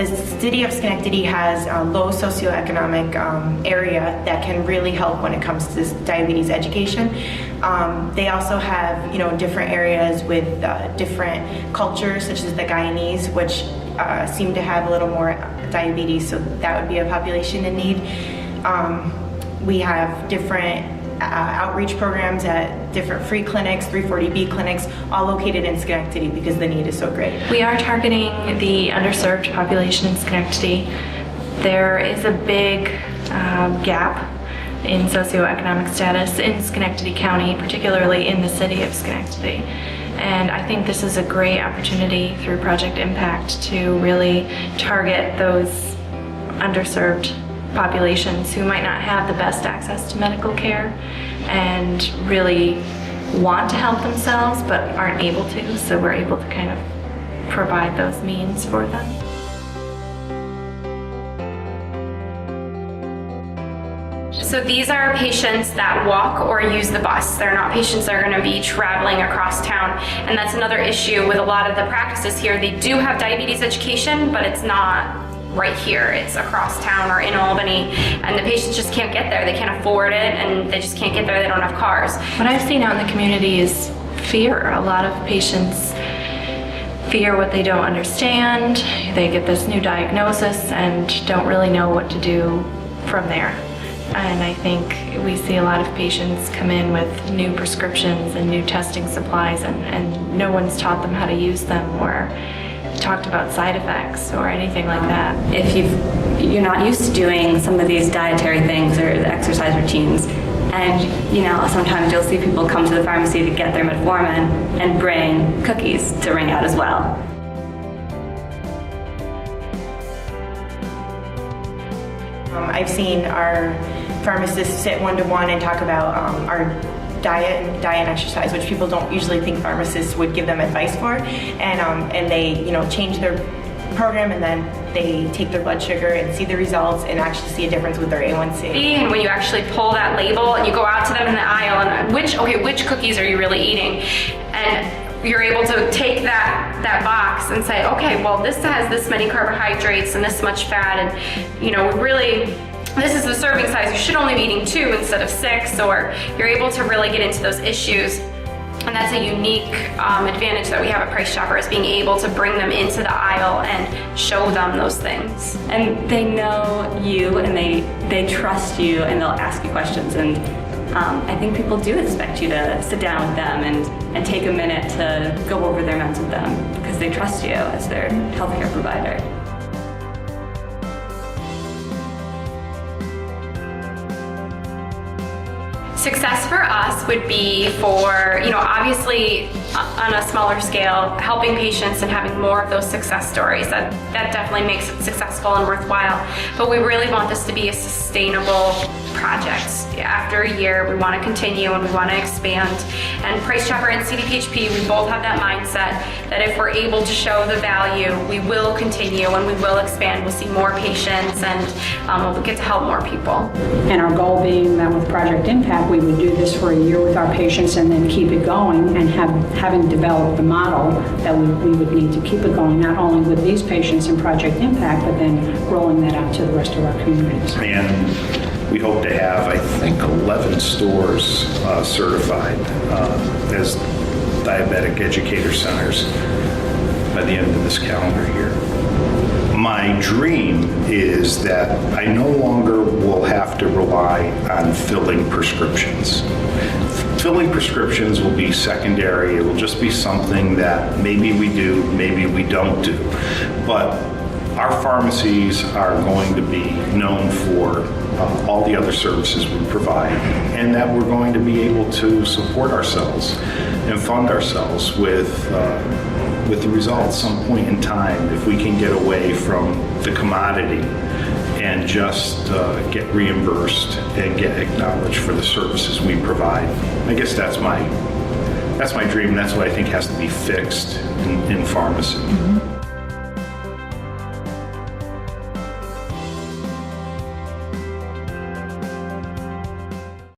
the city of Schenectady has a low socioeconomic area that can really help when it comes to diabetes education. They also have, different areas with different cultures, such as the Guyanese, which seem to have a little more diabetes, so that would be a population in need. We have different outreach programs at different free clinics, 340B clinics, all located in Schenectady because the need is so great. We are targeting the underserved population in Schenectady. There is a big gap in socioeconomic status in Schenectady County, particularly in the city of Schenectady. And I think this is a great opportunity through Project Impact to really target those underserved populations who might not have the best access to medical care and really want to help themselves but aren't able to, so we're able to kind of provide those means for them. So these are patients that walk or use the bus. They're not patients that are going to be traveling across town. And that's another issue with a lot of the practices here. They do have diabetes education, but it's not right here. It's across town or in Albany, and the patients just can't get there. They can't afford it, and they just can't get there. They don't have cars. What I've seen out in the community is fear. A lot of patients fear what they don't understand. They get this new diagnosis and don't really know what to do from there. And I think we see a lot of patients come in with new prescriptions and new testing supplies, and no one's taught them how to use them or talked about side effects or anything like that. If you're not used to doing some of these dietary things or the exercise routines, and sometimes you'll see people come to the pharmacy to get their metformin and bring cookies to ring out as well. I've seen our pharmacists sit one-to-one and talk about our diet and exercise, which people don't usually think pharmacists would give them advice for, and they change their program, and then they take their blood sugar and see the results and actually see a difference with their A1C. And when you actually pull that label and you go out to them in the aisle and which cookies are you really eating, and you're able to take that box and say, okay, well, this has this many carbohydrates and this much fat, and this is the serving size. You should only be eating 2 instead of 6, or you're able to really get into those issues. And that's a unique advantage that we have at Price Chopper, is being able to bring them into the aisle and show them those things. And they know you, and they trust you, and they'll ask you questions. And I think people do expect you to sit down with them and take a minute to go over their meds with them because they trust you as their healthcare provider. Success for us would be for, obviously on a smaller scale, helping patients and having more of those success stories. That definitely makes it successful and worthwhile. But we really want this to be a sustainable project. After a year, we want to continue and we want to expand. And Price Chopper and CDPHP, we both have that mindset that if we're able to show the value, we will continue and we will expand. We'll see more patients, and we'll get to help more people. And our goal being that with Project Impact, we would do this for a year with our patients and then keep it going, and having developed the model that we would need to keep it going, not only with these patients in Project Impact, but then rolling that out to the rest of our communities. And we hope to have, I think, 11 stores certified as diabetic educator centers by the end of this calendar year. My dream is that I no longer will have to rely on filling prescriptions. Filling prescriptions will be secondary. It will just be something that maybe we do, maybe we don't do. But our pharmacies are going to be known for all the other services we provide, and that we're going to be able to support ourselves and fund ourselves with the result at some point in time, if we can get away from the commodity and just get reimbursed and get acknowledged for the services we provide. I guess that's my dream. That's what I think has to be fixed in pharmacy. Mm-hmm.